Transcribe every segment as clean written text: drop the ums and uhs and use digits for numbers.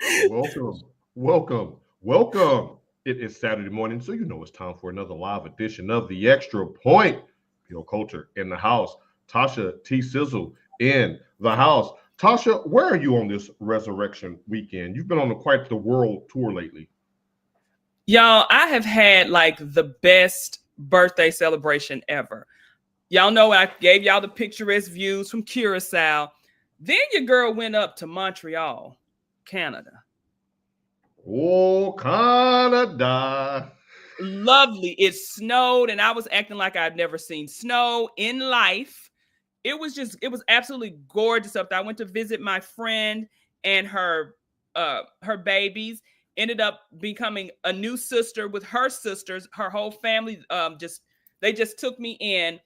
Welcome, welcome, welcome. It is Saturday morning, so you know it's time for another live edition of The Extra Point. Pure Culture in the house. Tasha T. Sizzle in the house. Tasha, where are you on this resurrection weekend? You've been on quite the world tour lately. Y'all, I have had like the best birthday celebration ever. Y'all know I gave y'all the picturesque views from Curacao. Then your girl went up to Montreal, Canada. Oh, Canada. Lovely. It snowed, and I was acting like I'd never seen snow in life. It was absolutely gorgeous up there. I went to visit my friend and her babies. Ended up becoming a new sister with her sisters. Her whole family they just took me in.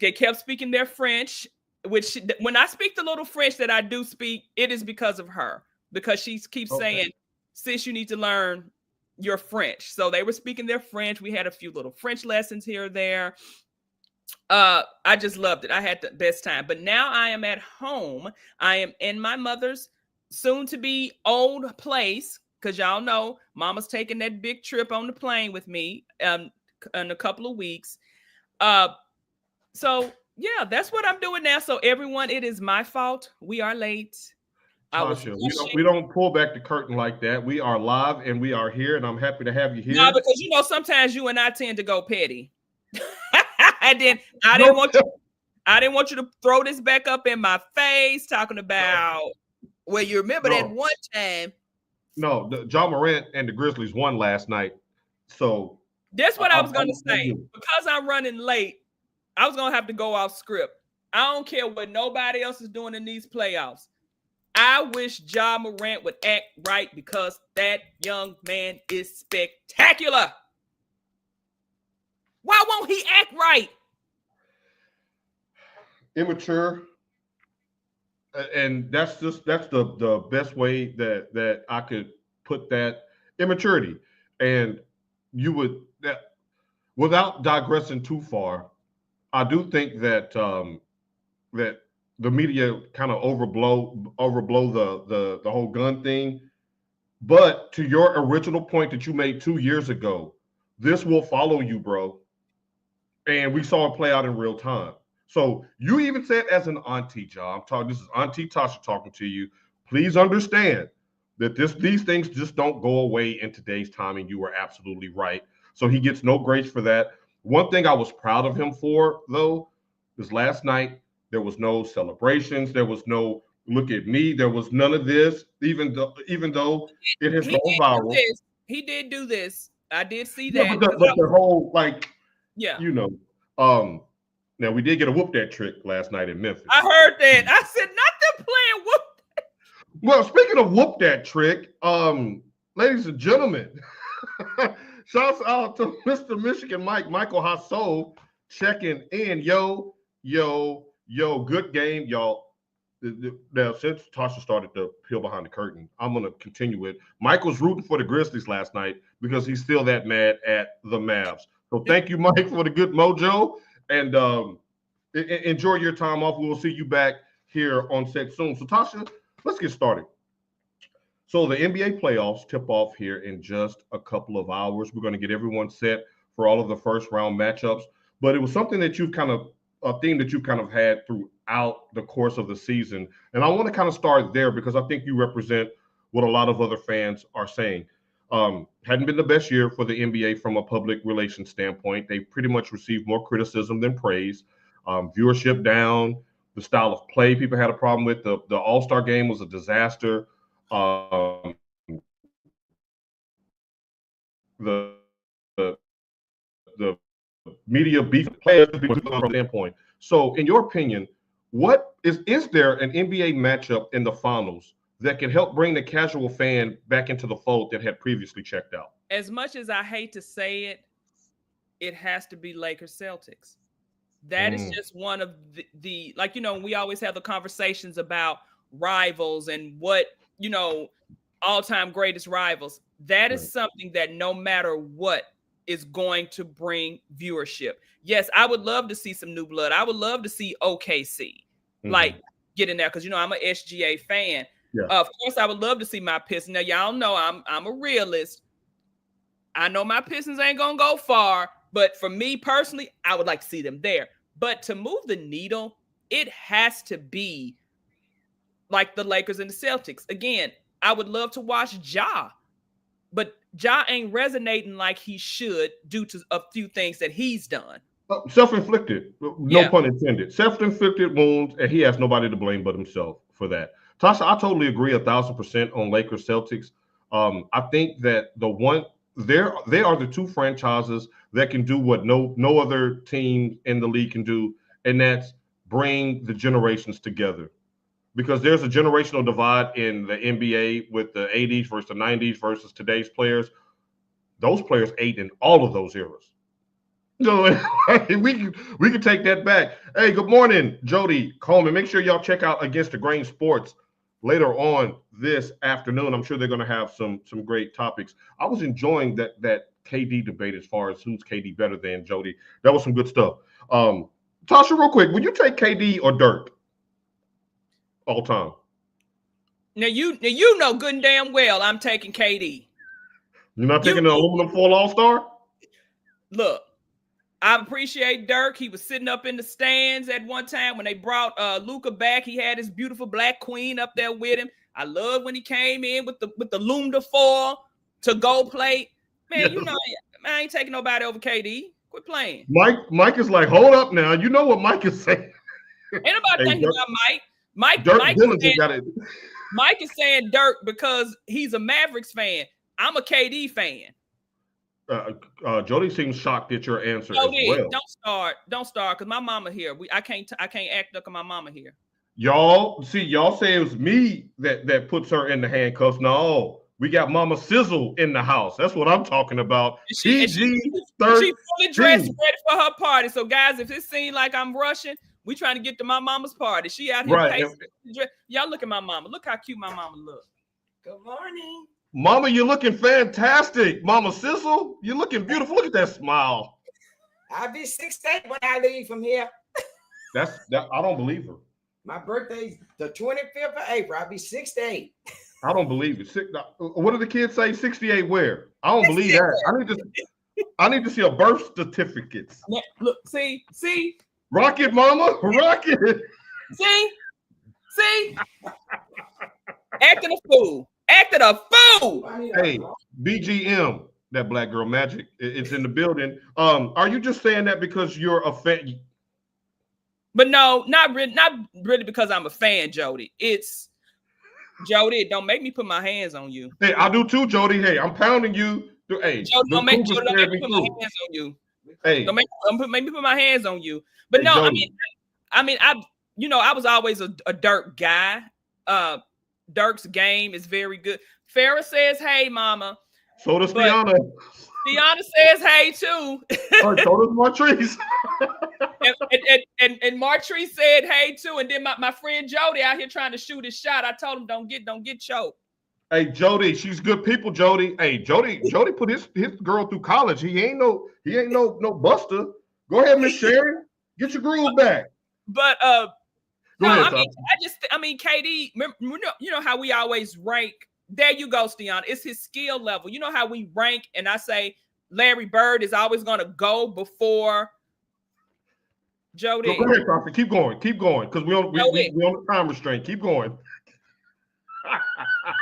They kept speaking their French, which when I speak the little French that I do speak, it is because of her, because she keeps Okay. saying, sis, you need to learn your French. So they were speaking their French. We had a few little French lessons here or there. I just loved it. I had the best time. But now I am at home. I am in my mother's soon to be old place, because y'all know mama's taking that big trip on the plane with me in a couple of weeks. Uh, so yeah, that's what I'm doing now. So everyone, it is my fault. We are late. I was Tasha, we rushing. don't pull back the curtain like that. We are live and we are here, and I'm happy to have you No, here. because sometimes you and I tend to go petty. And then No, I didn't want you to throw this back up in my face talking about, well, you remember that no, one time. no. John Morant and the Grizzlies won last night, so That's what I was I'm gonna say. you. Because I'm running late, I was gonna have to go off script. I don't care what nobody else is doing in these playoffs. I wish John Morant would act right, because that young man is spectacular. Why won't he act right? Immature, and that's the best way that I could put that, immaturity. And you would that without digressing too far, I do think that the media kind of overblow the whole gun thing. But to your original point that you made 2 years ago, this will follow you, bro. And we saw it play out in real time. So you even said, as an auntie, John, I'm talking. This is Auntie Tasha talking to you. Please understand that these things just don't go away in today's time, and you were absolutely right. So he gets no grace for that. One thing I was proud of him for, though, is last night there was no celebrations, there was no look at me, there was none of this. Even though it has He gone did do viral. this. He did do this. I did see Yeah, that but the, because but the whole, like, yeah, you know, um, now we did get a whoop that trick last night in I Memphis. heard that. I said, not them playing whoop. Well, speaking of whoop that trick, ladies and gentlemen, shouts out to Mr. Michigan Michael Hasso checking in. Yo, good game, y'all. Now, since Tasha started to peel behind the curtain, I'm gonna continue it. Michael's rooting for the Grizzlies last night because he's still that mad at the Mavs. So thank you, Mike, for the good mojo, and enjoy your time off. We will see you back here on set soon. So Tasha, let's get started. So the NBA playoffs tip off here in just a couple of hours. We're going to get everyone set for all of the first round matchups. But it was something that you've kind of a theme that you've kind of had throughout the course of the season. And I want to kind of start there because I think you represent what a lot of other fans are saying. Hadn't been the best year for the NBA from a public relations standpoint. They pretty much received more criticism than praise. Viewership down, the style of play people had a problem with. The All Star game was a disaster. The media beef players from a standpoint. So, in your opinion, what is there an NBA matchup in the finals that can help bring the casual fan back into the fold that had previously checked out? As much as I hate to say it, it has to be Lakers Celtics. That is Mm, just one of the like, we always have the conversations about rivals and what, all-time greatest rivals. That is right. something that no matter what is going to bring viewership. Yes, I would love to see some new blood. I would love to see OKC Mm-hmm. like get in there, because I'm a SGA fan. Yeah. Of course, I would love to see my Pistons. Now, y'all know I'm a realist. I know my Pistons ain't gonna go far, but for me personally, I would like to see them there. But to move the needle, it has to be like the Lakers and the Celtics. Again, I would love to watch Ja, but Ja ain't resonating like he should due to a few things that he's done. Self-inflicted, no pun intended. Self-inflicted wounds, and he has nobody to blame but himself for that. Tasha, I totally agree 1,000% on Lakers Celtics. I think that they are the two franchises that can do what no other team in the league can do, and that's bring the generations together. Because there's a generational divide in the NBA with the 80s versus the 90s versus today's players. Those players ate in all of those eras. So we can take that back. Hey, good morning, Jody Coleman. Make sure y'all check out Against the Grain Sports later on this afternoon. I'm sure they're going to have some great topics. I was enjoying that KD debate as far as who's KD better than, Jody. That was some good stuff. Tasha, real quick, would you take KD or Dirk all time? Now you know good and damn well I'm taking KD. You're not taking the aluminum foil all-star? Look, I appreciate Dirk. He was sitting up in the stands at one time when they brought Luka back. He had his beautiful black queen up there with him. I love when he came in with the aluminum foil to go plate. Man, Yes. You know, I ain't taking nobody over KD. Quit playing. Mike is like, hold up now. You know what Mike is saying. Ain't nobody thinking about Mike. Mike is saying Dirk because he's a Mavericks fan. I'm a KD fan. Jody seems shocked at your answer Jody, as well. Don't start, because my mama here. I can't act like my mama here. Y'all say it was me that puts her in the handcuffs. No, we got Mama Sizzle in the house. That's what I'm talking about. She's fully dressed, ready for her party. So, guys, if it seems like I'm rushing, we trying to get to my mama's party. She out here pacing. Y'all look at my mama. Look how cute my mama look. Good morning. Mama, you're looking fantastic. Mama Sizzle, you're looking beautiful. Look at that smile. I'll be 68 when I leave from here. I don't believe her. My birthday's the 25th of April. I'll be 68. I don't believe it. What do the kids say? 68 where? I don't believe that. I need to see a birth certificate. Look, see? Rock it, mama. Rock it. See? Acting a fool. Hey, BGM, that Black Girl Magic, it's in the building. Are you just saying that because you're a fan? But no, not really because I'm a fan, Jody. It's Jody, don't make me put my hands on you. Hey, I do too, Jody. Hey, I'm pounding you. Hey, Jody, don't make me put my hands on you. Hey, don't make me put my hands on you. But no, Jody. I mean, I was always a Dirk guy. Dirk's game is very good. Farrah says, "Hey, mama." So does Tiana. Tiana says, "Hey," too. So does Martrice. and Martrice said, "Hey," too. And then my friend Jody out here trying to shoot his shot. I told him, "Don't get choked." Hey, Jody, she's good people, Jody. Hey, Jody put his girl through college. He ain't no buster. Go ahead, Miss Sharon. Get your groove back. But KD, you know how we always rank. There you go, Stian. It's his skill level. You know how we rank, and I say Larry Bird is always going to go before Jody. Go ahead, Prophet. Keep going, because we on the time restraint. Keep going.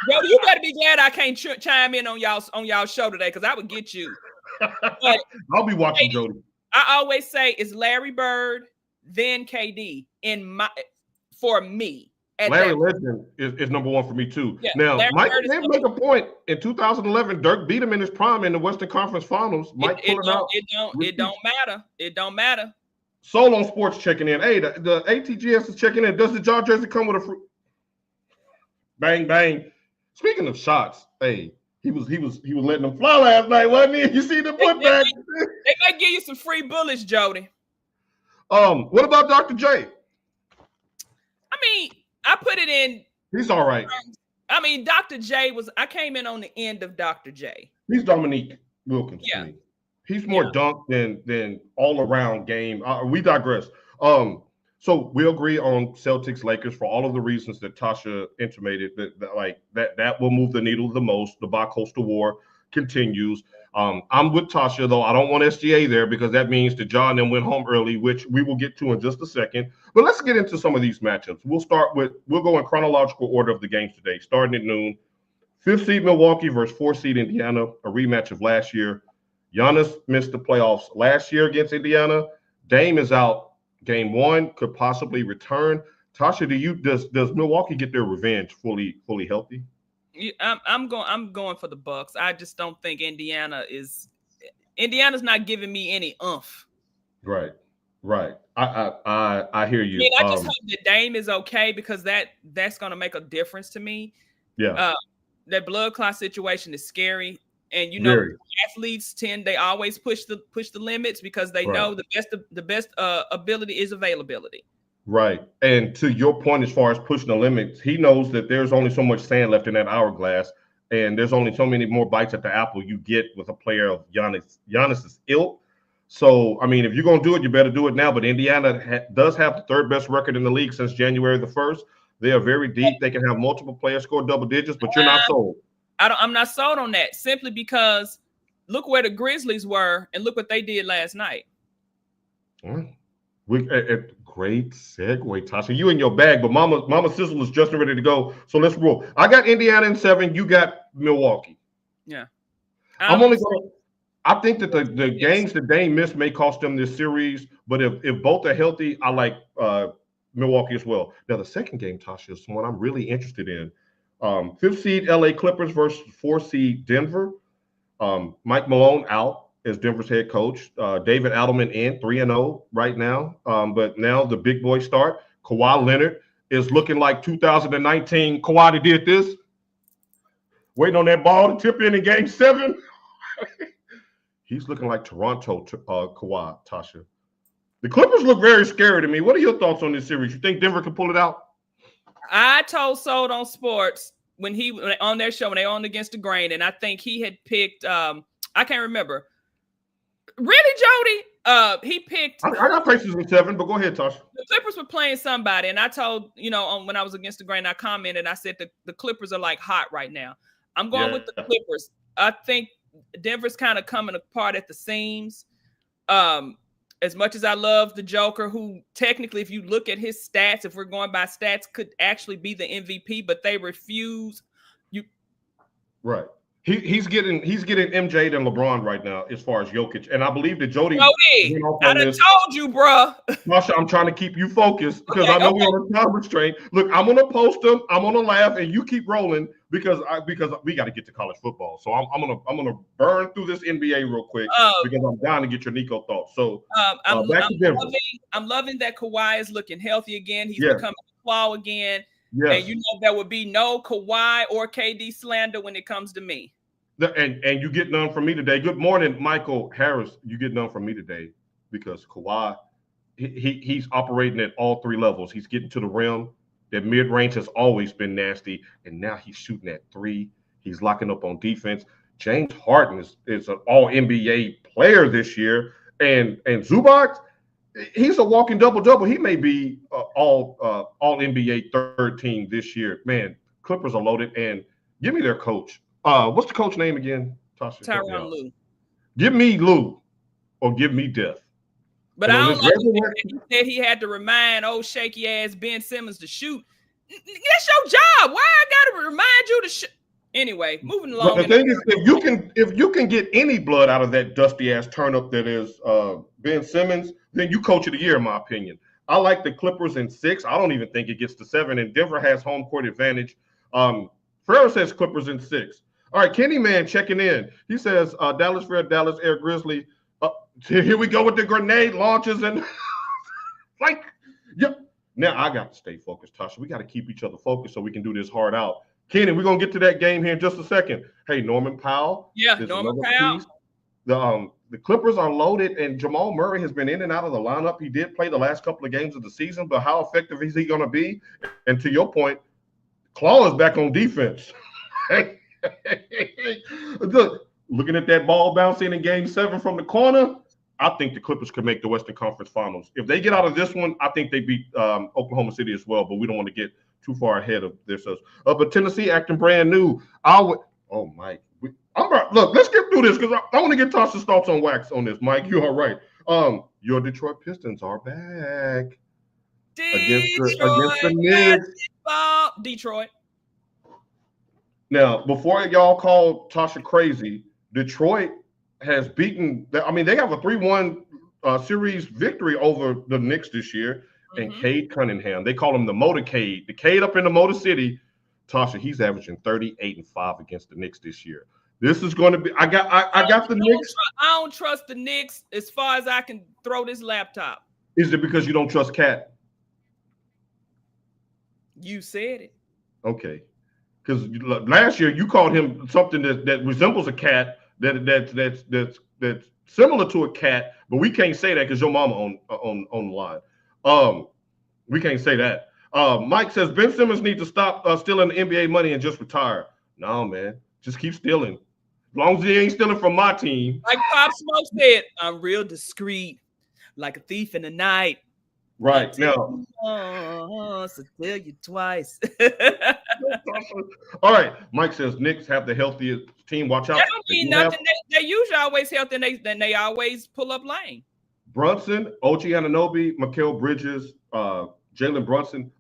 Jody, you better be glad I can't chime in on y'all show today, because I would get you. But I'll be watching Jody. I always say it's Larry Bird, then KD for me. Larry Legend is number one for me too. Yeah, now, Mike did make a point in 2011. Dirk beat him in his prime in the Western Conference Finals. Mike it don't matter. Soul on Sports checking in. Hey, the ATGS is checking in. Does the jaw jersey come with a fruit? Bang bang. Speaking of shots, hey, he was letting them fly last night, wasn't he? You see the putback? They might give you some free bullets, Jody. What about Dr. J? I mean, I put it in. He's all right. I mean, Dr. J I came in on the end of Dr. J. He's Dominique Wilkins. Yeah. He's more dunk than all around game. We digress. So we agree on Celtics Lakers for all of the reasons that Tasha intimated that will move the needle the most. The bi-coastal war continues. I'm with Tasha though. I don't want SGA there because that means that John then went home early, which we will get to in just a second. But let's get into some of these matchups. We'll go in chronological order of the games today, starting at noon. 5th seed Milwaukee versus 4th seed Indiana, a rematch of last year. Giannis missed the playoffs last year against Indiana. Dame is out. Game 1 could possibly return. Tasha, does Milwaukee get their revenge fully healthy? I'm going for the Bucks. I just don't think Indiana's not giving me any oomph. Right. I hear you. I mean, I just hope that Dame is okay because that's going to make a difference to me. Yeah. That blood clot situation is scary. And athletes they always push the limits because they know the best ability is availability. Right. And to your point, as far as pushing the limits, he knows that there's only so much sand left in that hourglass, and there's only so many more bites at the apple you get with a player of Giannis's ilk. So, I mean, if you're going to do it, you better do it now. But Indiana does have the 3rd best record in the league since January the 1st. They are very deep. They can have multiple players score double digits, but you're not sold. I'm not sold on that simply because look where the Grizzlies were and look what they did last night. Great segue, Tasha. You in your bag, but Mama Sizzle is just ready to go. So let's roll. I got Indiana in 7. You got Milwaukee. Yeah. I think that the games that Dame missed may cost them this series, but if both are healthy, I like Milwaukee as well. Now, the second game, Tasha, is one I'm really interested in. 5th seed LA Clippers versus 4th seed Denver. Mike Malone out as Denver's head coach. David Adelman in 3-0 right now. But now the big boys start. Kawhi Leonard is looking like 2019 Kawhi that did this. Waiting on that ball to tip in game 7. He's looking like Toronto Kawhi, Tasha. The Clippers look very scary to me. What are your thoughts on this series? You think Denver can pull it out? I told Sold on Sports when on their show when they on Against the Grain, and I think he had picked I can't remember. Really, Jody? He picked. I got Pacers in 7, but go ahead, Tasha. The Clippers were playing somebody, and I told when I was Against the Grain, I commented. I said the Clippers are like hot right now. I'm going with the Clippers. I think Denver's kind of coming apart at the seams. As much as I love the Joker, who technically, if you look at his stats, if we're going by stats, could actually be the MVP, but they refuse. Right. He's getting MJ than LeBron right now as far as Jokic, and I believe that Jody. I done told you, bro. Masha, I'm trying to keep you focused because I know we're on a time restraint. Look, I'm gonna post them. I'm gonna laugh, and you keep rolling because we got to get to college football. So I'm gonna burn through this NBA real quick because I'm dying to get your Nico thoughts. So I'm loving that Kawhi is looking healthy again. He's becoming a claw again. Yes. And there would be no Kawhi or KD slander when it comes to me. And you get none from me today. Good morning, Michael Harris. You get none from me today because Kawhi, he's operating at all 3 levels. He's getting to the rim. That mid-range has always been nasty, and now he's shooting at 3. He's locking up on defense. James Harden is an all-NBA player this year, and Zubac, he's a walking double-double. He may be all NBA 3rd team this year. Man, Clippers are loaded, and give me their coach. What's the coach name again, Tasha? Tyronn Lue. Give me Lue or give me death. But I don't like he said he had to remind old shaky ass Ben Simmons to shoot. That's your job. Why I gotta remind you to shoot? Anyway, moving along. But the thing is, if you can get any blood out of that dusty ass turnip that is Ben Simmons, then you coach of the year, in my opinion. I like the Clippers in 6. I don't even think it gets to 7, and Denver has home court advantage. Ferrer says Clippers in 6. All right, Kenny Man checking in. He says Dallas Red, Dallas Air Grizzly. Here we go with the grenade launches and Now I got to stay focused, Tasha. We got to keep each other focused so we can do this hard out. Kenny, we're gonna get to that game here in just a second. Hey, Norman Powell. Yeah, Norman Powell. The Clippers are loaded, and Jamal Murray has been in and out of the lineup. He did play the last couple of games of the season, but how effective is he going to be? And to your point, Claw is back on defense. Look, looking at that ball bouncing in game 7 from the corner, I think the Clippers could make the Western Conference Finals. If they get out of this one, I think they beat Oklahoma City as well, but we don't want to get too far ahead of this. But Tennessee acting brand new. Mike. Look, let's get through this because I want to get Tasha's thoughts on wax on this. Mike, you all right. Your Detroit Pistons are back. Against the Knicks. Detroit. Now, before y'all call Tasha crazy, Detroit has beaten. They have a 3-1 series victory over the Knicks this year. Mm-hmm. And Cade Cunningham, they call him the Motorcade. The Cade up in the Motor City. Tasha, he's averaging 38-5 against the Knicks this year. This is going to be. I got the Knicks. I don't trust the Knicks as far as I can throw this laptop. Is it because you don't trust Cat? You said it. Okay, because last year you called him something that resembles a cat, that's similar to a cat, but we can't say that because your mama on the line. We can't say that. Mike says Ben Simmons needs to stop stealing the NBA money and just retire. No, man, just keep stealing. As long as he ain't stealing from my team. Like Pop Smoke said, I'm real discreet, like a thief in the night. Right now. So tell you twice. All right. Mike says Knicks have the healthiest team. Watch out. That don't mean nothing. They usually always healthy, and they always pull up lane. Brunson, OG Anunoby, Mikal Bridges, Jalen Brunson.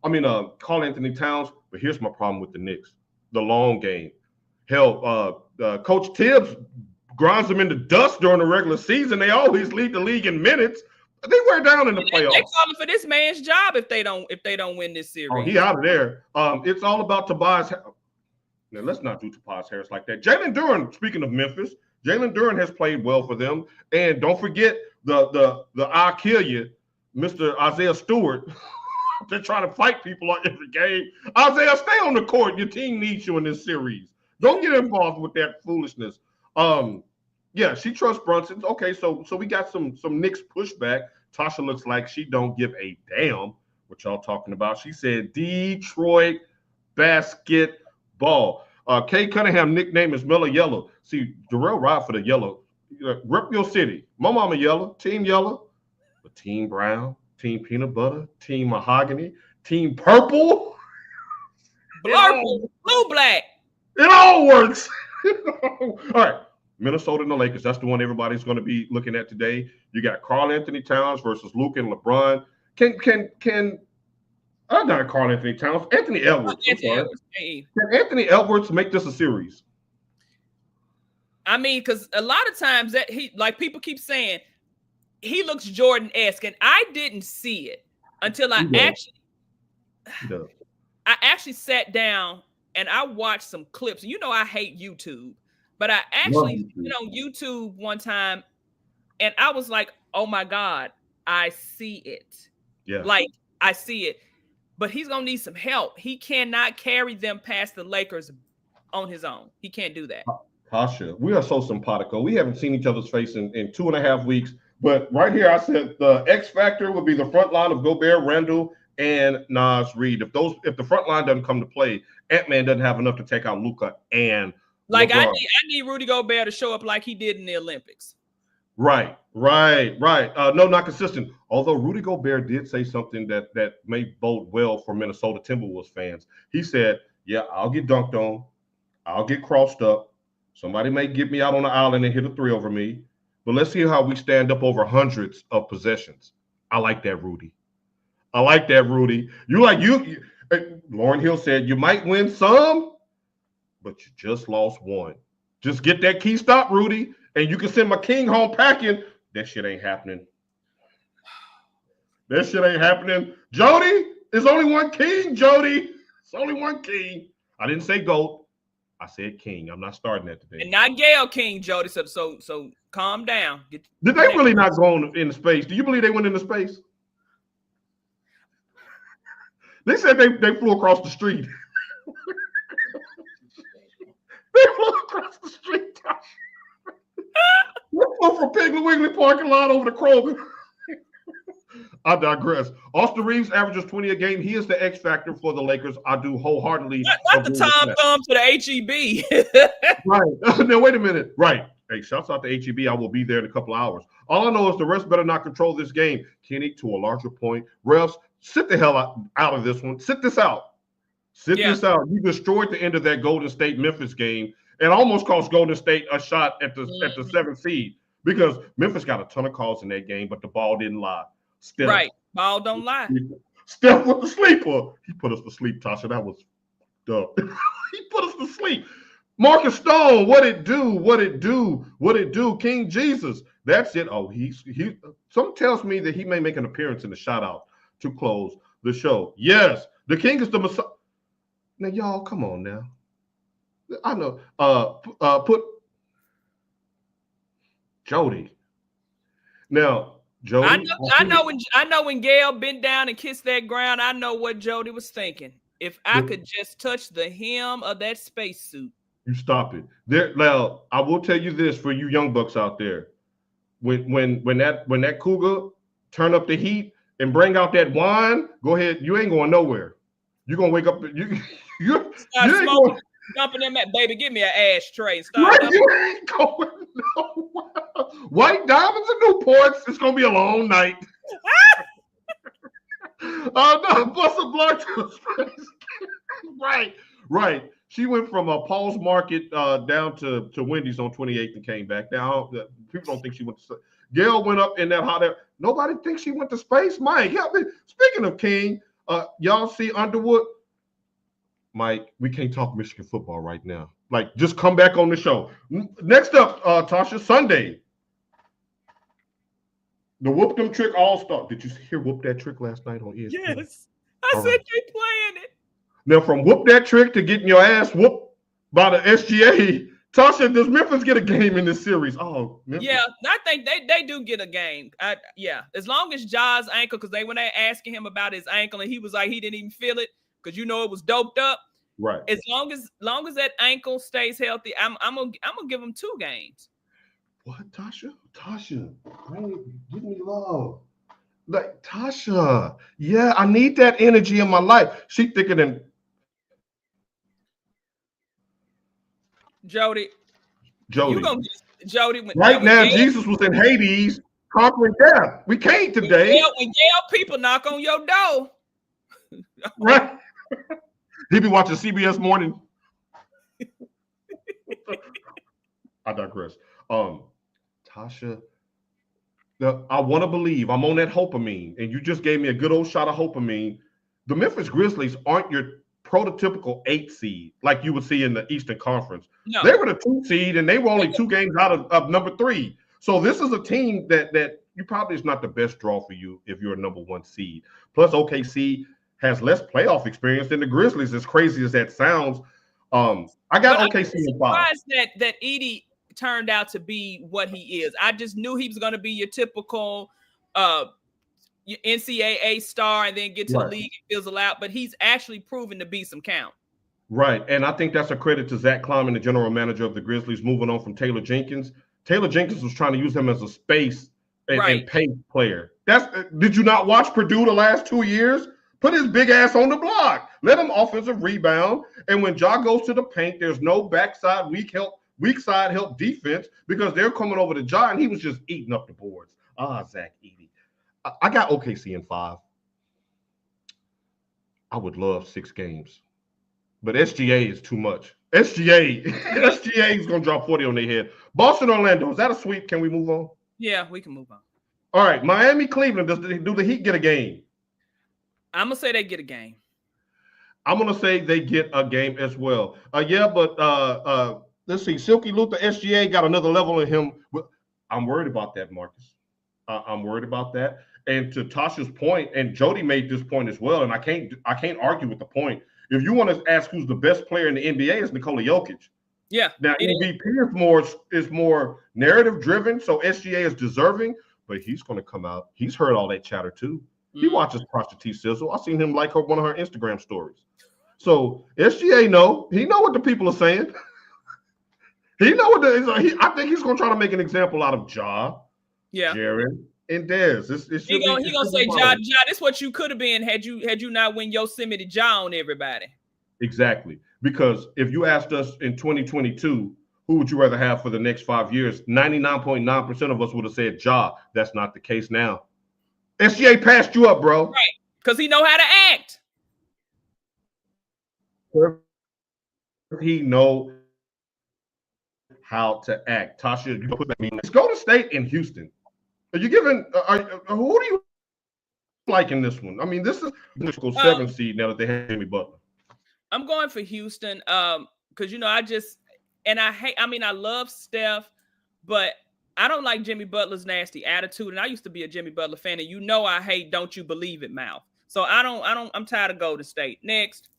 Karl Anthony Towns. But here's my problem with the Knicks: the long game. Hell, Coach Tibbs grinds them into dust during the regular season. They always lead the league in minutes. They wear down in the playoffs. They calling for this man's job if they don't win this series. Oh, he out of there. It's all about Tobias. Now let's not do Tobias Harris like that. Jalen Duren. Speaking of Memphis, Jalen Duren has played well for them, and don't forget the I'll kill you, Mr. Isaiah Stewart. They're trying to fight people on every game. Isaiah, stay on the court. Your team needs you in this series. Don't get involved with that foolishness. Yeah, she trusts Brunson. Okay, so we got some Knicks pushback. Tasha looks like she don't give a damn what y'all talking about. She said Detroit basketball. Cade Cunningham nickname is Mellow Yellow. See, Darrell ride for the yellow. Rep your city. My mama yellow, team yellow, but team brown, team peanut butter, team mahogany, team purple. Blue, black. It all works. All right. Minnesota and the Lakers. That's the one everybody's going to be looking at today. You got Karl Anthony Towns versus Luka and LeBron. Can not Karl Anthony Towns, Anthony Edwards. Can Anthony Edwards make this a series? Because a lot of times that people keep saying he looks Jordan-esque, and I didn't see it until I actually sat down and I watched some clips. You know I hate YouTube. But I actually went on YouTube one time, and I was like, oh, my God, I see it. Yeah. Like, I see it. But he's going to need some help. He cannot carry them past the Lakers on his own. He can't do that. Tasha, we are so simpatico. We haven't seen each other's face in 2.5 weeks. But right here, I said the X factor would be the front line of Gobert, Randall, and Naz Reid. If the front line doesn't come to play, Ant-Man doesn't have enough to take out Luka and like LeBron. I need Rudy Gobert to show up like he did in the Olympics. Right. No, not consistent. Although Rudy Gobert did say something that may bode well for Minnesota Timberwolves fans. He said, yeah, I'll get dunked on. I'll get crossed up. Somebody may get me out on the island and hit a three over me. But let's see how we stand up over hundreds of possessions. I like that, Rudy. You Lauryn Hill said, you might win some, but you just lost one. Just get that key stop, Rudy, and you can send my king home packing. That shit ain't happening. Jody, there's only one king, Jody. It's only one king. I didn't say GOAT. I said king. I'm not starting that today. And not Gail King, Jody. So calm down. Did they really not go into space? Do you believe they went into space? They said they flew across the street. They flew across the street. They flew from Piggly Wiggly parking lot over to Kroger. I digress. Austin Reeves averages 20 a game. He is the X factor for the Lakers. I do wholeheartedly. Not the Tom Thumb to the HEB. Right. Now, wait a minute. Right. Hey, shouts out to HEB. I will be there in a couple of hours. All I know is the refs better not control this game. Kenny, to a larger point, refs, sit the hell out of this one. Sit this out. Sit this out. You destroyed the end of that Golden State Memphis game and almost cost Golden State a shot at the 7th seed because Memphis got a ton of calls in that game, but the ball didn't lie. Steph, right. Ball don't lie. Steph with the sleeper. He put us to sleep, Tasha. That was dumb. He put us to sleep. Marcus Stone, what it do? King Jesus. That's it. Oh, he something tells me that he may make an appearance in the shout out to close the show. Yes, the king is the Messiah. Now, y'all, come on now. I know. Put Jody. Now, Jody. I know when Gail bent down and kissed that ground, I know what Jody was thinking. If I could just touch the hem of that spacesuit. You stop it. Now, I will tell you this for you young bucks out there. When that cougar turn up the heat and bring out that wine, go ahead. You ain't going nowhere. You're gonna wake up. You smoking, dumping them at baby. Give me an ashtray. Right, you ain't going nowhere. White diamonds and Newports. It's gonna be a long night. No, bust a blood to his face. Right. She went from a Paul's Market down to Wendy's on 28th and came back. Now people don't think she went to. Gail went up in that hot air. Nobody thinks she went to space. Mike, help me. Speaking of King, y'all see Underwood? Mike, we can't talk Michigan football right now. Like, just come back on the show. Next up, Tasha, Sunday. The Whoop Them Trick All-Star. Did you hear Whoop That Trick last night on ESPN? Yes. I said they playing it. Now, from Whoop That Trick to getting your ass whooped by the SGA, Tasha, does Memphis get a game in this series? Oh, Memphis. Yeah, I think they do get a game. As long as Ja's ankle, because when they asking him about his ankle, and he was like he didn't even feel it because it was doped up. Right. As long as that ankle stays healthy, I'm gonna give him 2 games. What, Tasha? Give me love. Like, Tasha, yeah, I need that energy in my life. She thicker than Jody. You gonna get Jody right now? Gail, Jesus was in Hades conquering death. We can't today. When Gail people knock on your door, right? He be watching CBS Morning. I digress. Tasha, I want to believe I'm on that hopamine, and you just gave me a good old shot of hopamine. The Memphis Grizzlies aren't your prototypical 8 seed like you would see in the Eastern Conference. No. They were the 2 seed, and they were only 2 games out of number 3. So this is a team that you probably is not the best draw for you if you're a number 1 seed. Plus, OKC has less playoff experience than the Grizzlies, as crazy as that sounds. I got OKC in 5. I'm surprised that Edey turned out to be what he is. I just knew he was going to be your typical NCAA star and then get to the league and fizzle out, but he's actually proven to be some count. Right, and I think that's a credit to Zach Kleiman, the general manager of the Grizzlies, moving on from Taylor Jenkins. Taylor Jenkins was trying to use him as a space and pace player. Did you not watch Purdue the last 2 years? Put his big ass on the block. Let him offensive rebound. And when Ja goes to the paint, there's no backside weak side help defense because they're coming over to Ja, and he was just eating up the boards. Zach Edey. I got OKC in 5. I would love 6 games. But SGA is too much. SGA is going to drop 40 on their head. Boston, Orlando, is that a sweep? Can we move on? Yeah, we can move on. All right, Miami, Cleveland. Do the Heat get a game? I'm going to say they get a game. I'm going to say they get a game as well. But let's see. Silky Luther, SGA got another level in him. I'm worried about that, Marcus. I'm worried about that. And to Tasha's point, and Jody made this point as well, and I can't argue with the point. If you want to ask who's the best player in the NBA, it's Nikola Jokic. Yeah. Now MVP is more narrative driven, so SGA is deserving, but he's going to come out. He's heard all that chatter too. He watches Prostitute Sizzle. I seen him like one of her Instagram stories. So SGA he know what the people are saying. He know what I think he's going to try to make an example out of Ja, Jaren, and Dez. He gonna say, Ja, this is what you could have been had you not win Yosemite Ja on everybody. Exactly. Because if you asked us in 2022, who would you rather have for the next 5 years? 99.9% of us would have said Ja. That's not the case now. SGA passed you up, bro. Right, because he know how to act. He know how to act. Tasha, you put that mean. It's Golden State in Houston. Are you giving? Who do you like in this one? I mean, this is the 7 seed now that they have Jimmy Butler. I'm going for Houston because I love Steph, but I don't like Jimmy Butler's nasty attitude. And I used to be a Jimmy Butler fan, and I hate "Don't you believe it" mouth. So I'm tired of Golden State. Next.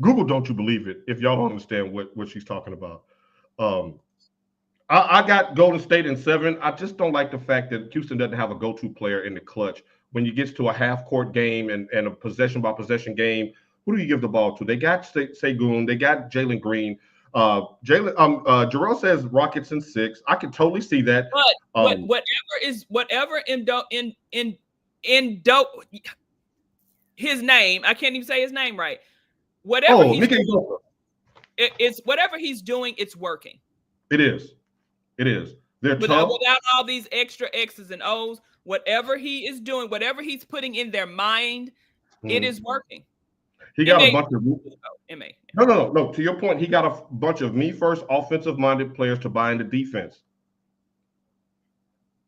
Google "Don't you believe it" if y'all don't understand what she's talking about. I got Golden State in 7. I just don't like the fact that Houston doesn't have a go-to player in the clutch. When you get to a half-court game and a possession-by-possession game, who do you give the ball to? They got Segun. They got Jalen Green. Jarrell says Rockets in 6. I can totally see that. But whatever his name, I can't even say his name right. Whatever he's doing, it's working. It is. They're without all these extra X's and O's. Whatever he is doing, whatever he's putting in their mind, it is working. He got a bunch of No. To your point, he got a bunch of me-first, offensive-minded players to buy into defense.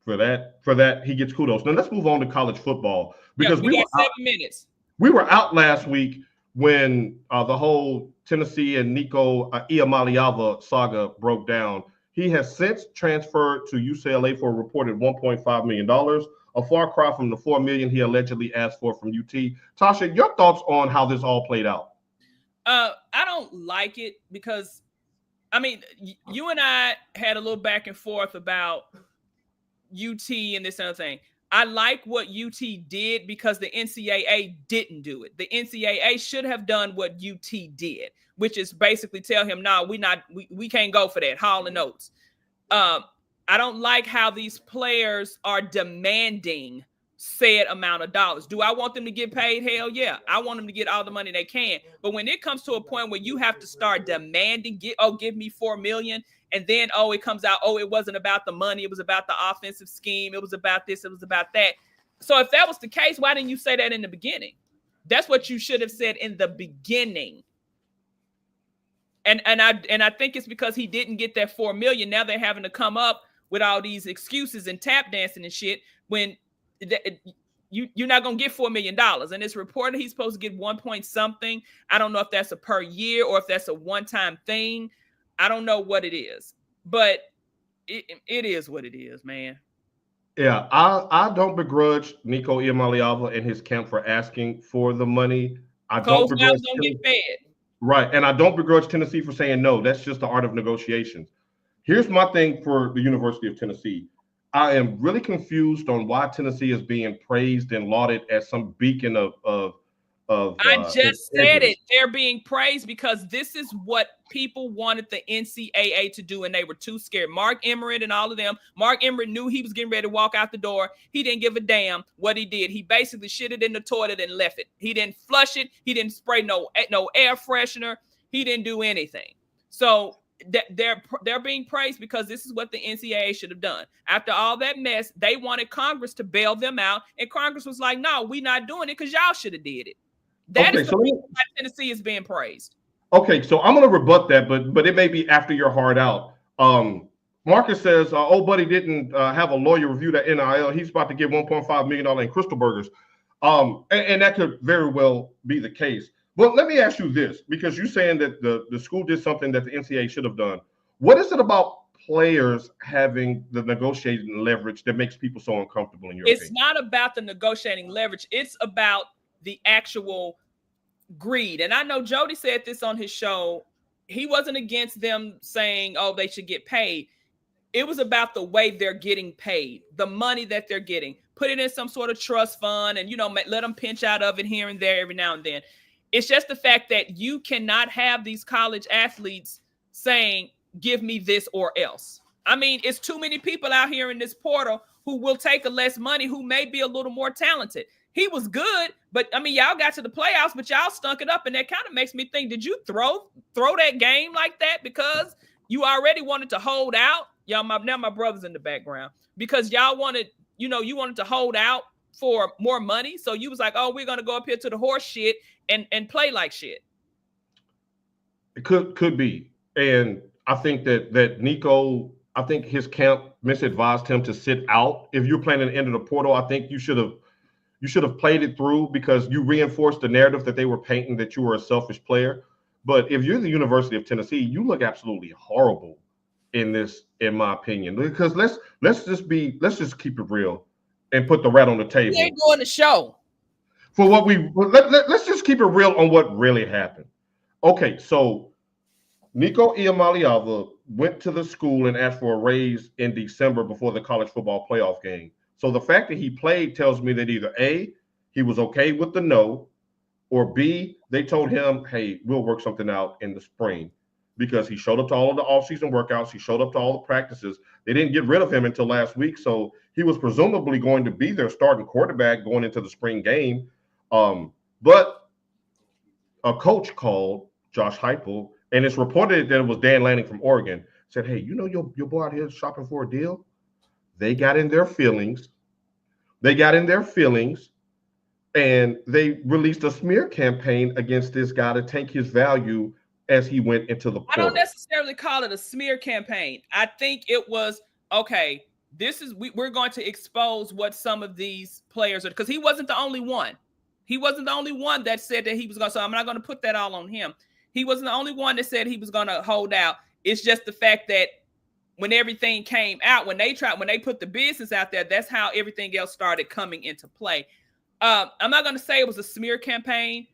For that, he gets kudos. Now let's move on to college football because we got 7 minutes. We were out last week when the whole Tennessee and Nico Iamaleava saga broke down. He has since transferred to UCLA for a reported $1.5 million, a far cry from the $4 million he allegedly asked for from UT. Tasha, your thoughts on how this all played out? I don't like it because, you and I had a little back and forth about UT and this other thing. I like what UT did because the NCAA didn't do it. The NCAA should have done what UT did, which is basically tell him, no, we can't go for that. Hall and Oates. I don't like how these players are demanding said amount of dollars. Do I want them to get paid? Hell yeah. I want them to get all the money they can. But when it comes to a point where you have to start demanding, give me $4 million. And then, it comes out, it wasn't about the money. It was about the offensive scheme. It was about this. It was about that. So if that was the case, why didn't you say that in the beginning? That's what you should have said in the beginning. And I think it's because he didn't get that $4 million. Now they're having to come up with all these excuses and tap dancing and shit when you're not going to get $4 million. And it's reported he's supposed to get 1 point something. I don't know if that's a per year or if that's a one-time thing. I don't know what it is, but it is what it is, man. Yeah, I don't begrudge Nico Iamaleava and his camp for asking for the money. Don't get fed. Right, and I don't begrudge Tennessee for saying no. That's just the art of negotiations. Here's my thing for the University of Tennessee. I am really confused on why Tennessee is being praised and lauded as some beacon of I just said it. They're being praised because this is what people wanted the NCAA to do, and they were too scared. Mark Emmert and all of them. Mark Emmert knew he was getting ready to walk out the door. He didn't give a damn what he did. He basically shitted in the toilet and left it. He didn't flush it. He didn't spray no air freshener. He didn't do anything. So they're being praised because this is what the NCAA should have done. After all that mess, they wanted Congress to bail them out, and Congress was like, "No, we're not doing it because y'all should have did it." That is the reason why Tennessee is being praised. Okay, so I'm going to rebut that, but it may be after you're hard out. Marcus says, buddy didn't have a lawyer review that NIL. He's about to get $1.5 million in Crystal Burgers. And that could very well be the case. But let me ask you this, because you're saying that the school did something that the NCAA should have done. What is it about players having the negotiating leverage that makes people so uncomfortable in your opinion? It's not about the negotiating leverage. It's about the actual greed. And I know Jody said this on his show. He wasn't against them saying, they should get paid. It was about the way they're getting paid, the money that they're getting. Put it in some sort of trust fund and, let them pinch out of it here and there every now and then. It's just the fact that you cannot have these college athletes saying, give me this or else. I mean, it's too many people out here in this portal who will take a less money, who may be a little more talented. He was good, but I mean, y'all got to the playoffs, but y'all stunk it up, and that kind of makes me think: did you throw that game like that because you already wanted to hold out? Y'all, now my brother's in the background, because y'all wanted, you wanted to hold out for more money, so you was like, oh, we're gonna go up here to the horse shit and play like shit. It could be, and I think that Nico. I think his camp misadvised him to sit out. If you're planning to enter the portal, I think you should have played it through, because you reinforced the narrative that they were painting, that you were a selfish player. But if you're the University of Tennessee, you look absolutely horrible in this, in my opinion. Because let's just keep it real and put the rat on the table. We ain't doing the show. For what let's just keep it real on what really happened. Okay, so Nico Iamaleava went to the school and asked for a raise in December before the college football playoff game. So the fact that he played tells me that either A, he was okay with the no, or B, they told him, hey, we'll work something out in the spring, because he showed up to all of the offseason workouts. He showed up to all the practices. They didn't get rid of him until last week. So he was presumably going to be their starting quarterback going into the spring game. But a coach called, Josh Heupel, and it's reported that it was Dan Lanning from Oregon, said, hey, your boy out here shopping for a deal? They got in their feelings. And they released a smear campaign against this guy to tank his value as he went into the portal. I don't necessarily call it a smear campaign. I think it was, okay, we're going to expose what some of these players are, because he wasn't the only one. He wasn't the only one that said that he was going to, so I'm not going to put that all on him. He wasn't the only one that said he was going to hold out. It's just the fact that when everything came out, when they put the business out there, that's how everything else started coming into play. I'm not going to say it was a smear campaign,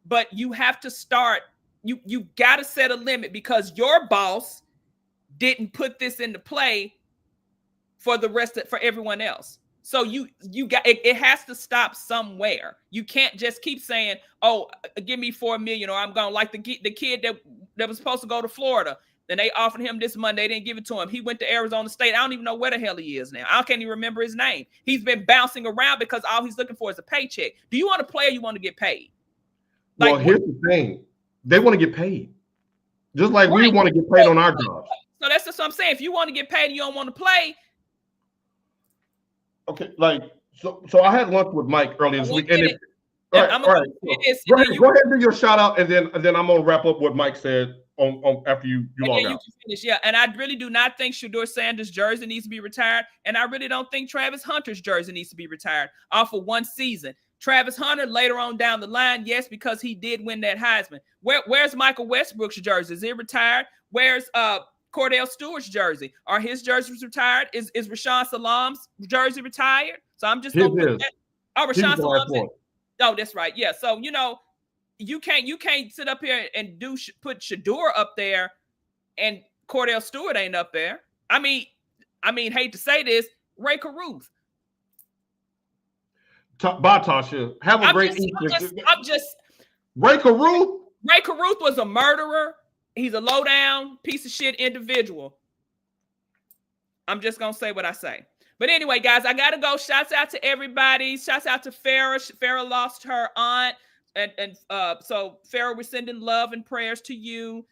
but you have to start. You got to set a limit, because your boss didn't put this into play for everyone else. So you got it has to stop somewhere. You can't just keep saying, "Oh, give me $4 million," or I'm going, like the kid that was supposed to go to Florida. Then they offered him this money. They didn't give it to him. He went to Arizona State. I don't even know where the hell he is now. I can't even remember his name. He's been bouncing around because all he's looking for is a paycheck. Do you want to play, or you want to get paid? Well, here's the thing. They want to get paid. Just like we want to get paid on our jobs. So that's just what I'm saying. If you want to get paid and you don't want to play. Okay, so I had lunch with Mike earlier this week. And all right. Go ahead and do your shout out, and then I'm gonna wrap up what Mike said on after you log out. Finish. Yeah, and I really do not think Shedeur Sanders' jersey needs to be retired, and I really don't think Travis Hunter's jersey needs to be retired off of one season. Travis Hunter later on down the line, yes, because he did win that Heisman. Where's Michael Westbrook's jersey? Is it retired? Where's Cordell Stewart's jersey? Are his jerseys retired? Is Rashawn Salam's jersey retired? So I'm just going to put that. Oh, Rashawn Salam's. Oh, that's right. Yeah. So, you can't sit up here and put Shedeur up there and Cordell Stewart ain't up there. I mean, hate to say this, Ray Caruth. Bye, Tasha. Have a great Easter. Ray Caruth? Ray Caruth was a murderer. He's a low-down piece of shit individual. I'm just going to say what I say. But anyway, guys, I got to go. Shouts out to everybody. Shouts out to Farrah. Farrah lost her aunt. And so, Farrah, we're sending love and prayers to you.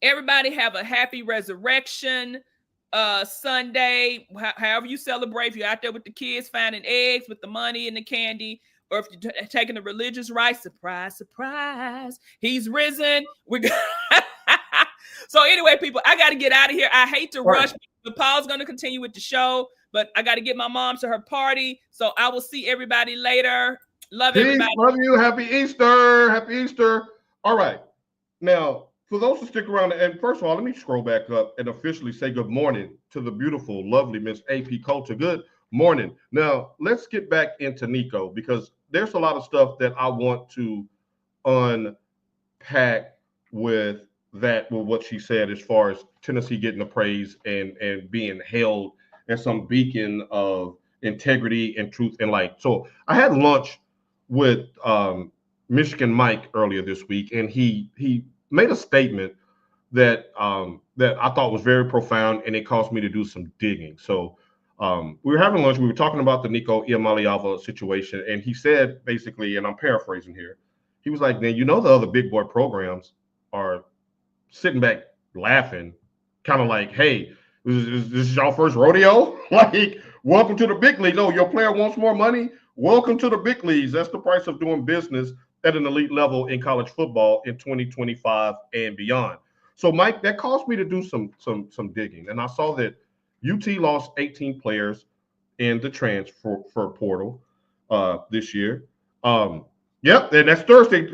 Everybody have a happy resurrection Sunday. However you celebrate. If you're out there with the kids finding eggs with the money and the candy, or if you're taking the religious rites, surprise, surprise, he's risen. So anyway, people, I got to get out of here. I hate to rush, but Paul's going to continue with the show, but I got to get my mom to her party. So I will see everybody later. Love everybody. Love you. Happy Easter. Happy Easter. All right. Now, for those who stick around, and first of all, let me scroll back up and officially say good morning to the beautiful, lovely Miss AP Culture. Good morning. Now, let's get back into Nico, because there's a lot of stuff that I want to unpack with what she said, as far as Tennessee getting the praise and being held as some beacon of integrity and truth and light. So I had lunch with Michigan Mike earlier this week, and he made a statement that that I thought was very profound, and it caused me to do some digging. So we were having lunch. We were talking about the Nico Iamaleava situation, and he said basically, and I'm paraphrasing here, he was like, "Man, you know the other big boy programs are sitting back laughing, kind of like, hey, this is y'all first rodeo? Like, welcome to the big league. No, your player wants more money. Welcome to the big leagues. That's the price of doing business at an elite level in college football in 2025 and beyond." So, Mike, that caused me to do some digging, and I saw that UT lost 18 players in the transfer portal this year. Yep, and that's Thursday.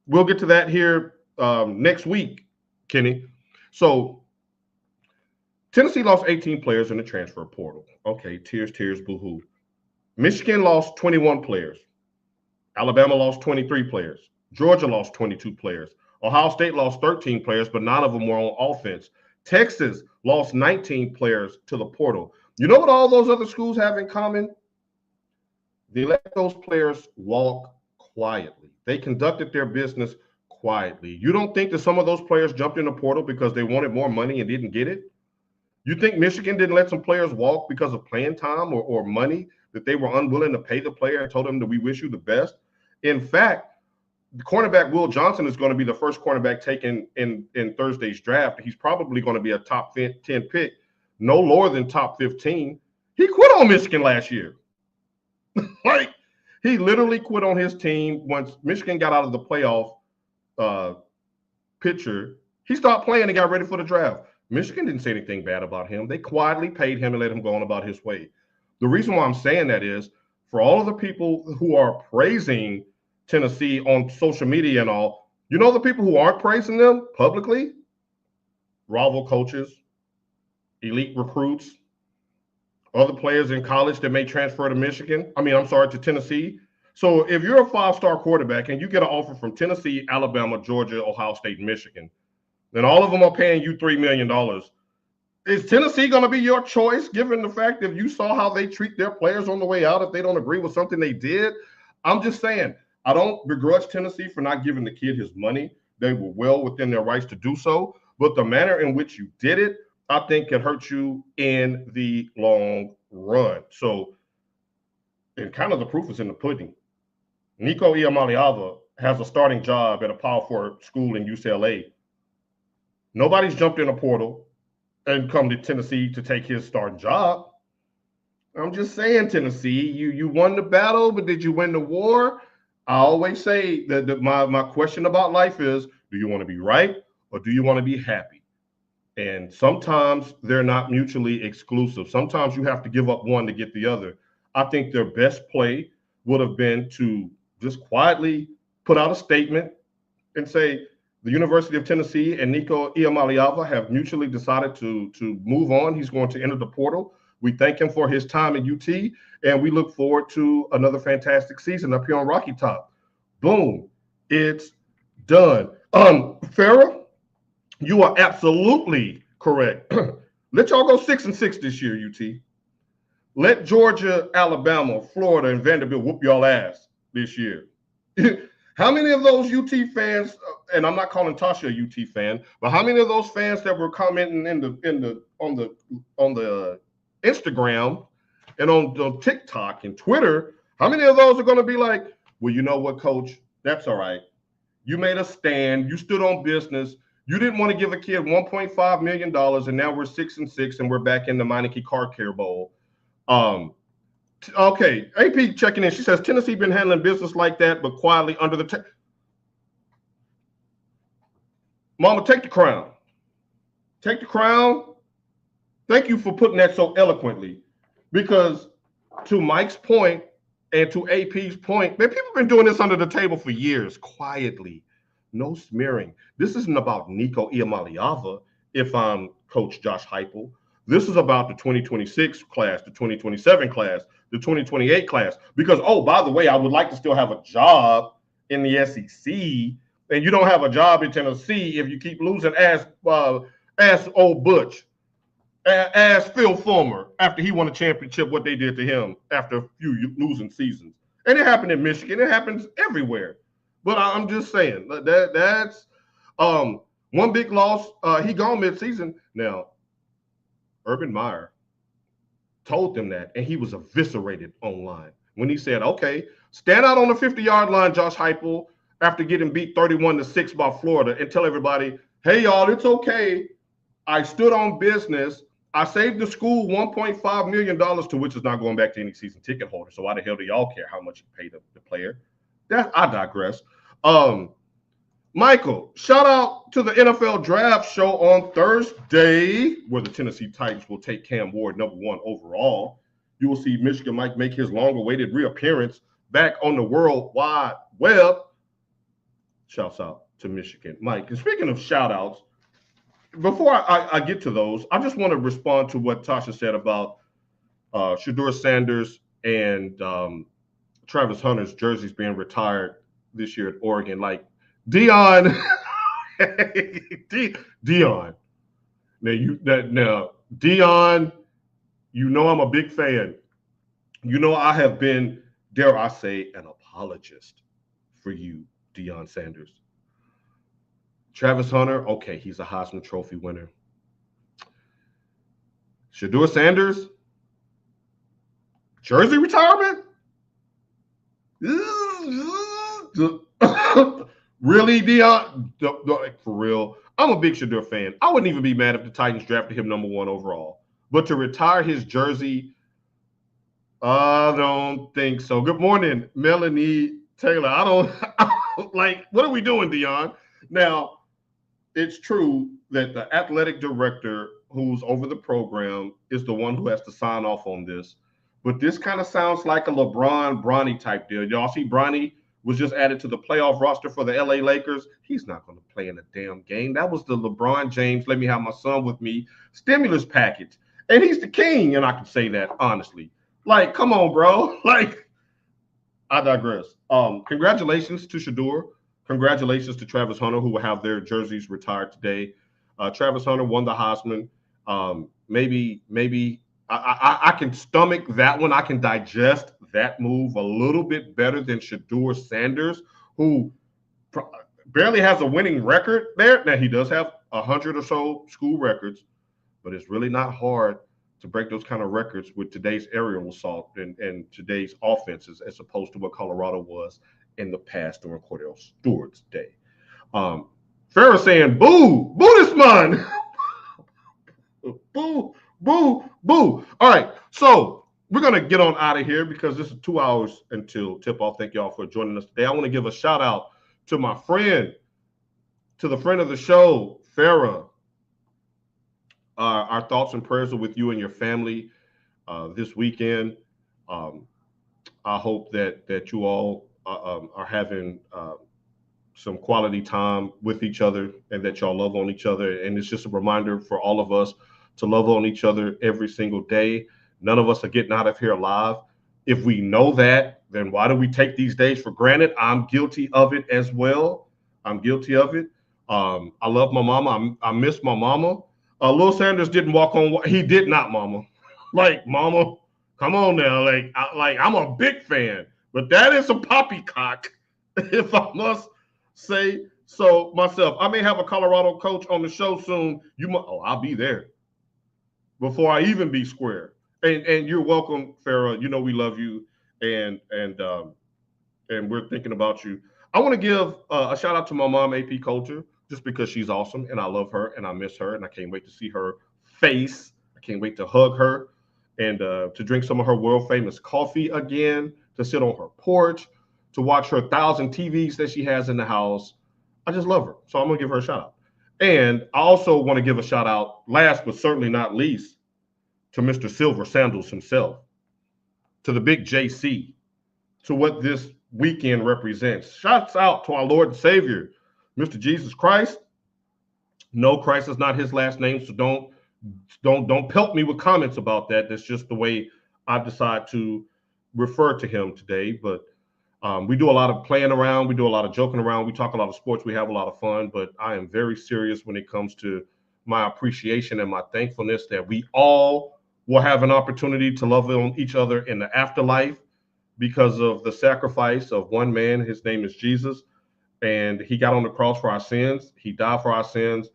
We'll get to that here next week, Kenny. So Tennessee lost 18 players in the transfer portal. Okay, tears, boo-hoo. Michigan lost 21 players. Alabama lost 23 players. Georgia lost 22 players. Ohio State lost 13 players, but none of them were on offense. Texas lost 19 players to the portal. You know what all those other schools have in common? They let those players walk quietly. They conducted their business quietly. You don't think that some of those players jumped in the portal because they wanted more money and didn't get it? You think Michigan didn't let some players walk because of playing time or money that they were unwilling to pay the player and told them that we wish you the best? In fact, the cornerback Will Johnson is going to be the first cornerback taken in Thursday's draft. He's probably going to be a top 10 pick, no lower than top 15. He quit on Michigan last year. Like, he literally quit on his team once Michigan got out of the playoff picture. He stopped playing and got ready for the draft. Michigan didn't say anything bad about him. They quietly paid him and let him go on about his way. The reason why I'm saying that is for all of the people who are praising Tennessee on social media and all, you know the people who aren't praising them publicly? Rival coaches, elite recruits, other players in college that may transfer to Tennessee. So if you're a five-star quarterback and you get an offer from Tennessee, Alabama, Georgia, Ohio State, and Michigan, then all of them are paying you $3 million. Is Tennessee going to be your choice, given the fact that you saw how they treat their players on the way out if they don't agree with something they did? I'm just saying, I don't begrudge Tennessee for not giving the kid his money. They were well within their rights to do so. But the manner in which you did it, I think can hurt you in the long run. So, and kind of the proof is in the pudding. Nico Iamaleava has a starting job at a Power 4 school in UCLA. Nobody's jumped in a portal and come to Tennessee to take his starting job. I'm just saying, Tennessee, you won the battle, but did you win the war? I always say that my question about life is, do you want to be right or do you want to be happy? And sometimes they're not mutually exclusive. Sometimes you have to give up one to get the other. I think their best play would have been to just quietly put out a statement and say the University of Tennessee and Nico Iamaleava have mutually decided to move on. He's going to enter the portal. We thank him for his time at UT, and we look forward to another fantastic season up here on Rocky Top. Boom. It's done. Farrah, you are absolutely correct. Let y'all go 6-6 this year, UT. Let Georgia, Alabama, Florida, and Vanderbilt whoop y'all ass this year. How many of those UT fans, and I'm not calling Tasha a UT fan, but how many of those fans that were commenting on the Instagram and on TikTok and Twitter, how many of those are going to be like, well, you know what, coach? That's all right. You made a stand. You stood on business. You didn't want to give a kid $1.5 million, and now we're 6-6, and we're back in the Meineke Car Care Bowl. Okay, AP checking in. She says, Tennessee been handling business like that, but quietly under the Mama, take the crown. Take the crown. Thank you for putting that so eloquently. Because to Mike's point and to AP's point, man, people have been doing this under the table for years, quietly. No smearing. This isn't about Nico Iamaleava if I'm Coach Josh Heupel. This is about the 2026 class, the 2027 class, the 2028 class. Because, oh, by the way, I would like to still have a job in the SEC, and you don't have a job in Tennessee if you keep losing. Ask old Butch, ask Phil Fulmer after he won a championship, what they did to him after a few losing seasons. And it happened in Michigan. It happens everywhere. But I'm just saying that's one One big loss. He gone midseason. Now, Urban Meyer told them that, and he was eviscerated online when he said, okay, stand out on the 50-yard line, Josh Heupel, after getting beat 31-6 by Florida, and tell everybody, hey, y'all, it's okay. I stood on business. I saved the school $1.5 million, to which is not going back to any season ticket holder. So why the hell do y'all care how much you pay the player? I digress. Michael, shout out to the NFL Draft Show on Thursday, where the Tennessee Titans will take Cam Ward #1 overall. You will see Michigan Mike make his long-awaited reappearance back on the World Wide Web. Shouts out to Michigan Mike. And speaking of shout-outs, before I get to those, I just want to respond to what Tasha said about Shedeur Sanders and Travis Hunter's jerseys being retired this year at Oregon. Like, Dion, Dion. Now, Dion, you know I'm a big fan. You know I have been, dare I say, an apologist for you, Deion Sanders. Travis Hunter, okay, he's a Heisman Trophy winner. Shedeur Sanders, jersey retirement? Really, Dion? For real? I'm a big Shedeur fan. I wouldn't even be mad if the Titans drafted him #1 overall. But to retire his jersey, I don't think so. Good morning, Melanie Taylor. I don't like, what are we doing, Dion? Now, it's true that the athletic director who's over the program is the one who has to sign off on this. But this kind of sounds like a LeBron-Bronny type deal. Y'all see Bronny was just added to the playoff roster for the LA Lakers. He's not going to play in a damn game. That was the LeBron James, let me have my son with me, stimulus package. And he's the king, and I can say that honestly. Like, come on, bro. Like, I digress. Congratulations to Shedeur. Congratulations to Travis Hunter, who will have their jerseys retired today. Travis Hunter won the Heisman. Maybe I can stomach that one. I can digest that move a little bit better than Shedeur Sanders, who barely has a winning record there. Now, he does have 100 or so school records, but it's really not hard to break those kind of records with today's aerial assault and today's offenses, as opposed to what Colorado was in the past during Cordell Stewart's day. Farrah saying, boo, boo this man. Boo, boo, boo. All right, so we're going to get on out of here because this is 2 hours until tip-off. Thank y'all for joining us today. I want to give a shout-out to my friend, to the friend of the show, Farrah. Our thoughts and prayers are with you and your family this weekend. I hope that you all are having some quality time with each other and that y'all love on each other. And it's just a reminder for all of us to love on each other every single day. None of us are getting out of here alive. If we know that, then why do we take these days for granted? I'm guilty of it as well. I'm guilty of it. I love my mama. I miss my mama. Lil Sanders didn't walk on. He did not, mama. Like, mama, come on now. Like I'm a big fan, but that is a poppycock, if I must say so myself. I may have a Colorado coach on the show soon. I'll be there before I even be square. And you're welcome, Farrah. You know we love you, and we're thinking about you. I want to give a shout out to my mom, AP Culture, just because she's awesome and I love her and I miss her and I can't wait to see her face. I can't wait to hug her and to drink some of her world famous coffee again, to sit on her porch, to watch her 1,000 TVs that she has in the house. I just love her. So I'm going to give her a shout out. And I also want to give a shout out, last but certainly not least, to Mr. Silver Sandals himself, to the big JC, to what this weekend represents. Shouts out to our Lord and Savior, Mr. Jesus Christ. No, Christ is not his last name, so don't pelt me with comments about that. That's just the way I decide to refer to him today. But we do a lot of playing around. We do a lot of joking around. We talk a lot of sports. We have a lot of fun. But I am very serious when it comes to my appreciation and my thankfulness that we all will have an opportunity to love on each other in the afterlife because of the sacrifice of one man. His name is Jesus. and he got on the cross for our sins. He died for our sins.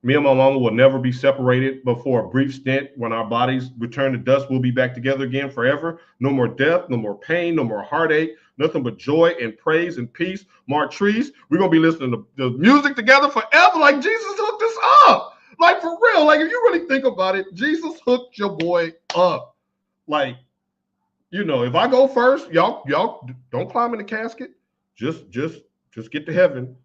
Me and my mama will never be separated, but for a brief stint, when our bodies return to dust, we'll be back together again forever. No more death, no more pain, no more heartache, nothing but joy and praise and peace. Martrice, we're going to be listening to the music together forever, like Jesus hooked us up. Like, for real, like, if you really think about it, Jesus hooked your boy up. Like, you know, if I go first, y'all don't climb in the casket. Just get to heaven.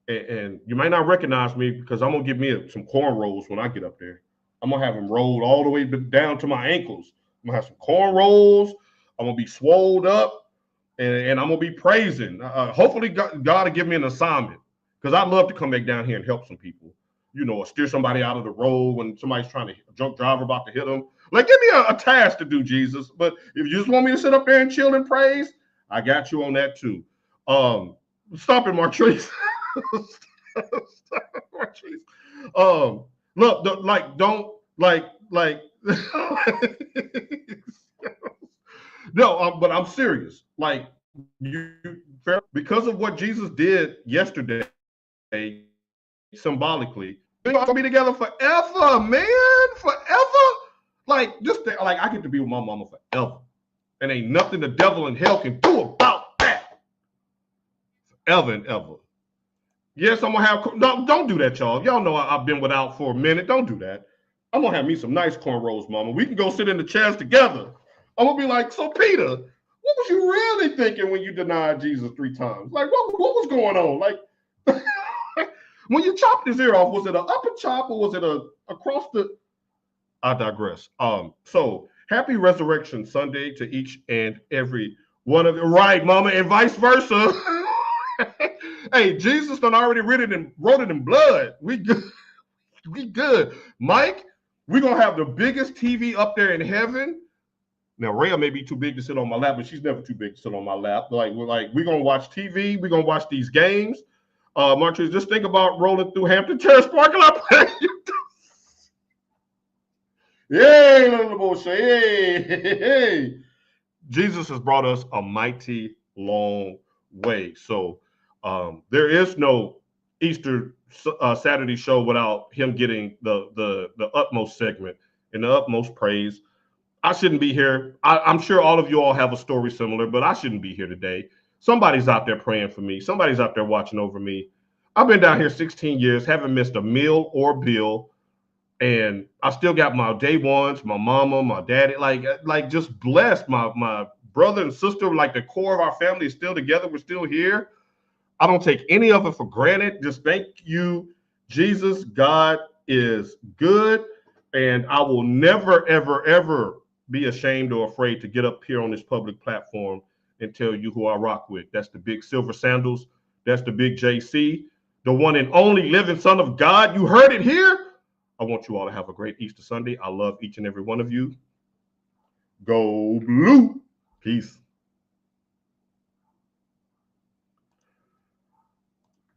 And you might not recognize me because I'm going to give me some cornrows when I get up there. I'm going to have them rolled all the way down to my ankles. I'm going to have some cornrows. I'm going to be swolled up, and I'm going to be praising. Hopefully, God will give me an assignment, because I'd love to come back down here and help some people, you know, or steer somebody out of the road when somebody's trying to, a drunk driver about to hit them. Like, give me a task to do, Jesus. But if you just want me to sit up there and chill and praise, I got you on that too. Stop it, Martrice. Look, no, but I'm serious. Like, because of what Jesus did yesterday, symbolically, we're gonna be together forever, man, forever. Like, I get to be with my mama forever, and ain't nothing the devil in hell can do about that. Forever and ever. Yes, I'm gonna have. No, don't do that, y'all. Y'all know I've been without for a minute. Don't do that. I'm gonna have me some nice cornrows, mama. We can go sit in the chairs together. I'm gonna be like, so Peter, what was you really thinking when you denied Jesus 3 times? Like, what was going on? Like, when you chopped his ear off, was it an upper chop or was it across the? I digress. So happy Resurrection Sunday to each and every one of you. Right, mama, and vice versa. Hey, Jesus done already wrote it in blood. We good. We good. Mike, we're going to have the biggest TV up there in heaven. Now, Rhea may be too big to sit on my lap, but she's never too big to sit on my lap. We're going to watch TV. We're going to watch these games. Martrice, just think about rolling through Hampton Terrace parking lot. Yay, little bullshit. Hey. Jesus has brought us a mighty long way. So there is no Easter Saturday show without him getting the utmost segment and the utmost praise. I shouldn't be here. I'm sure all of you all have a story similar, but I shouldn't be here today. Somebody's out there praying for me. Somebody's out there watching over me. I've been down here 16 years, haven't missed a meal or bill. And I still got my day ones, my mama, my daddy, like just blessed. My brother and sister, like the core of our family is still together. We're still here. I don't take any of it for granted. Just thank you, Jesus. God is good. And I will never, ever, ever be ashamed or afraid to get up here on this public platform and tell you who I rock with. That's the big silver sandals. That's the big JC, the one and only living son of God. You heard it here. I want you all to have a great Easter Sunday. I love each and every one of you. Go Blue. Peace.